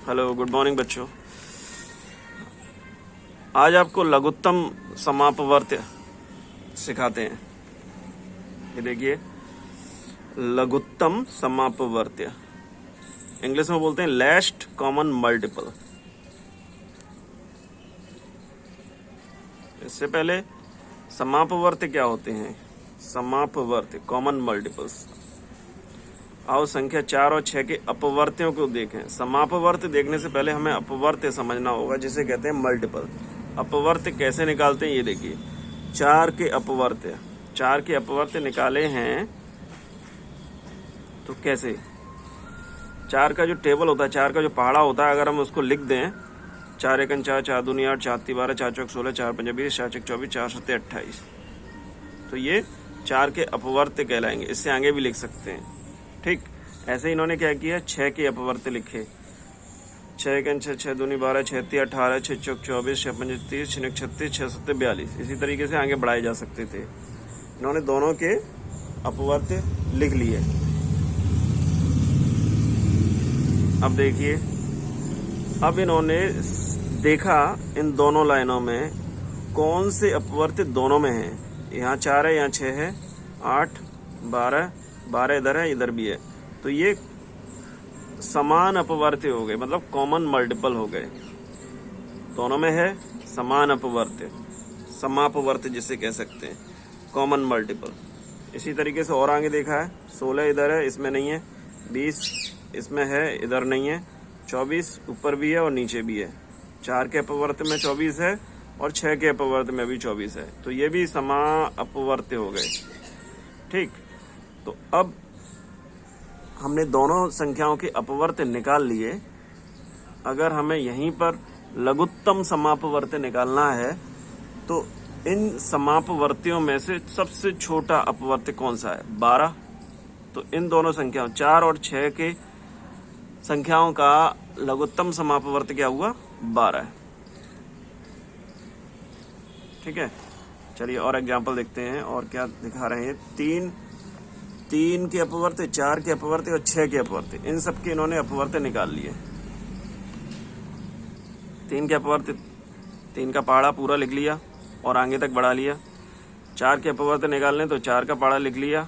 Hello, good morning बच्चों। आज आपको लघुत्तम समापवर्त्य सिखाते हैं। ये देखिए, लघुत्तम समापवर्त्य इंग्लिश में बोलते हैं लेस्ट कॉमन मल्टीपल। इससे पहले समापवर्त्य क्या होते हैं? समापवर्त्य कॉमन मल्टीपल्स। आओ संख्या 4 और 6 के अपवर्त्यों को देखें। समापवर्त्य देखने से पहले हमें अपवर्त्य समझना होगा, जिसे कहते हैं मल्टीपल। अपवर्त्य कैसे निकालते हैं ये देखिए। 4 के अपवर्त्य निकाले हैं तो कैसे? 4 का जो टेबल होता है, 4 का जो पहाड़ा होता है, अगर हम उसको लिख दें 4 एकन 4, 4 दूनी 8, 4 तीन 12, 4 चौक 16, 4 पंजा 20, 4 छक 24, 4 सत्ते 28, तो ये 4 के अपवर्त्य कहलाएंगे। इससे आगे भी लिख सकते हैं। ठीक ऐसे इन्होंने क्या किया, 6 के अपवर्त्य लिखे। 6 एकन 6, 6 दूनी 12, 6 तीन 18, 6 चौक 24, 6 पंजे 30, 6 नक 36, 6 सत्ते 42। इसी तरीके से आगे बढ़ाए जा सकते थे। इन्होंने दोनों के अपवर्त्य लिख लिए। अब देखिए, अब इन्होंने देखा इन दोनों लाइनों में कौन से अपवर्त्य दोनों में है। यहाँ 4 है, यहाँ 6 है, 8, 12, 12 इधर है, इधर भी है, तो ये समान अपवर्त्य हो गए, मतलब कॉमन मल्टीपल हो गए। दोनों में है समान अपवर्त्य, समापवर्त्य जिसे कह सकते हैं, कॉमन मल्टीपल। इसी तरीके से और आगे देखा है, 16 इधर है, इसमें नहीं है, 20 इसमें है, इधर नहीं है, 24 ऊपर भी है और नीचे भी है। 4 के अपवर्त्य में 24 है और 6 के अपवर्त्य में भी 24 है, तो ये भी समा अपवर्त्य हो गए। ठीक, तो अब हमने दोनों संख्याओं के अपवर्त्य निकाल लिए। अगर हमें यहीं पर लघुत्तम समापवर्त्य निकालना है तो इन समापवर्त्यों में से सबसे छोटा अपवर्त्य कौन सा है? 12। तो इन दोनों संख्याओं 4 और 6 के संख्याओं का लघुत्तम समापवर्त्य क्या हुआ? 12 है। ठीक है, चलिए और एग्जांपल देखते हैं। और क्या दिखा रहे हैं? 3 के अपवर्त्य, 4 के अपवर्त्य और 6 के अपवर्त्य, इन सब के इन्होंने अपवर्त्य निकाल लिए। 3 के अपवर्त्य, 3 का पहाड़ा पूरा लिख लिया और आगे तक बढ़ा लिया। 4 के अपवर्त्य निकालने तो 4 का पहाड़ा लिख लिया,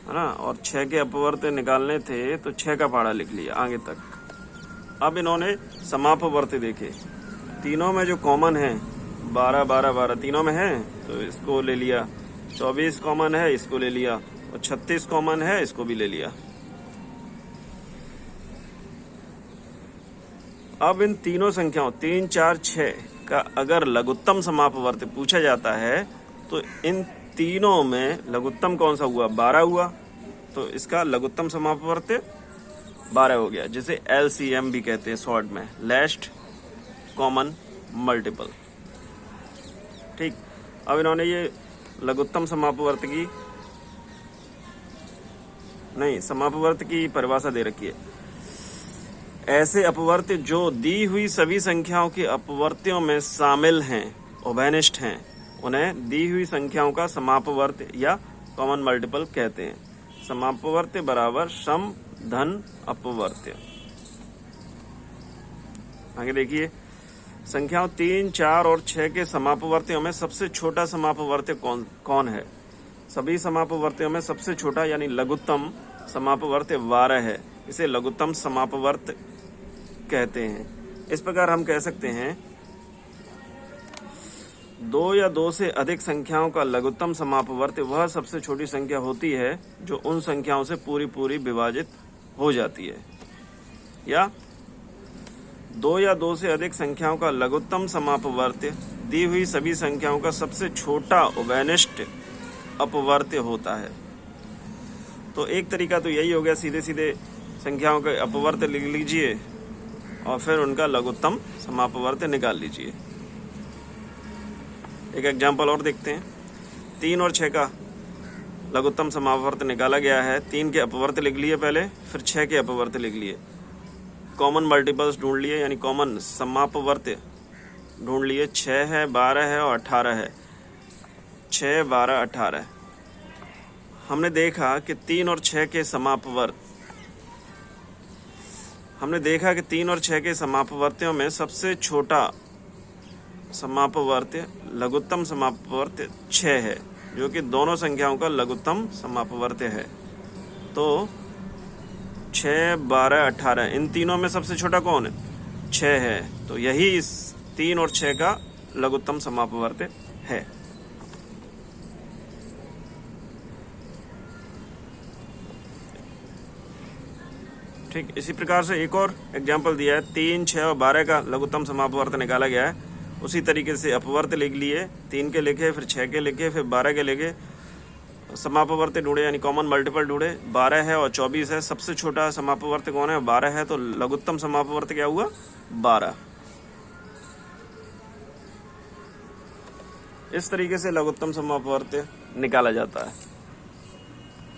है ना, और 6 के अपवर्त्य निकालने थे तो 6 का पहाड़ा लिख लिया आगे तक। अब इन्होंने समापवर्त्य देखे, तीनों में जो कॉमन है 12, 12, 12 तीनों में है, तो इसको ले लिया। 24 कॉमन है, इसको ले लिया, और 36 कॉमन है, इसको भी ले लिया। अब इन तीनों संख्याओं 3, 4, 6 का अगर लघुत्तम समापवर्त्य पूछा जाता है तो इन तीनों में लघुत्तम कौन सा हुआ? 12 हुआ, तो इसका लघुत्तम समापवर्त्य 12 हो गया, जिसे LCM भी कहते हैं शॉर्ट में, लेस्ट कॉमन मल्टीपल। ठीक, अब इन्होंने ये लघुत्तम समापवर्त्य की परिभाषा दे रखी है। ऐसे अपवर्त्य जो दी हुई सभी संख्याओं के अपवर्त्यों में शामिल हैं, उभयनिष्ठ हैं, उन्हें दी हुई संख्याओं का समापवर्त्य या कॉमन मल्टीपल कहते हैं। समापवर्त्य बराबर सम धन अपवर्त्य। आगे देखिए, संख्याओं 3, 4 और 6 के समापवर्त्यों में सबसे छोटा समापवर्त्य कौन है? सभी समापवर्त्यों में सबसे छोटा यानी लघुत्तम समापवर्त्य 12 है। इसे लघुत्तम समापवर्त्य कहते हैं। इस प्रकार हम कह सकते हैं 2 या 2 से अधिक संख्याओं का लघुत्तम समापवर्त्य वह सबसे छोटी संख्या होती है जो उन संख्याओं से पूरी विभाजित हो जाती है। या 2 या 2 से अधिक संख्याओं का लघुत्तम समापवर्त्य दी हुई सभी संख्याओं का सबसे छोटा उभयनिष्ठ अपवर्त्य होता है। तो एक तरीका तो यही हो गया, सीधे सीधे संख्याओं के अपवर्त्य लिख लीजिए और फिर उनका लघुत्तम समापवर्त्य निकाल लीजिए। एक एग्जांपल और देखते हैं। 3 और 6 का लघुत्तम समापवर्त्य निकाला गया है। 3 के अपवर्त्य लिख लिए पहले, फिर 6 के अपवर्त्य लिख लिए। कॉमन मल्टीपल्स ढूंढ लिए, यानी कॉमन समापवर्त्य ढूंढ लिए। 6 है, 12 है और 18 है। 6, 12, 18। हमने देखा कि 3 और 6 के समापवर्त्य हमने देखा कि 3 और 6 के समापवर्त्यों में सबसे छोटा समापवर्त्य लघुत्तम समापवर्त्य 6 है, जो कि दोनों संख्याओं का लघुत्तम समापवर्त्य है। तो 6, 12, 18 इन तीनों में सबसे छोटा कौन है? 6 है। तो यही इस 3 और 6 का लघुत्तम समापवर्त्य है। ठीक, इसी प्रकार से एक और एग्जाम्पल दिया है। 3, 6 और 12 का लघुत्तम समापवर्त्य निकाला गया है। उसी तरीके से अपवर्त्य लिख लिए, 3 के लिखे, फिर 6 के लिखे, फिर 12 के लिखे, समापवर्त्य ढूंढे यानी कॉमन मल्टीपल ढूंढे। 12 है और 24 है, सबसे छोटा समापवर्त्य कौन है? 12 है। तो लघुत्तम समापवर्त्य क्या हुआ? 12। इस तरीके से लघुत्तम समापवर्त्य निकाला जाता है।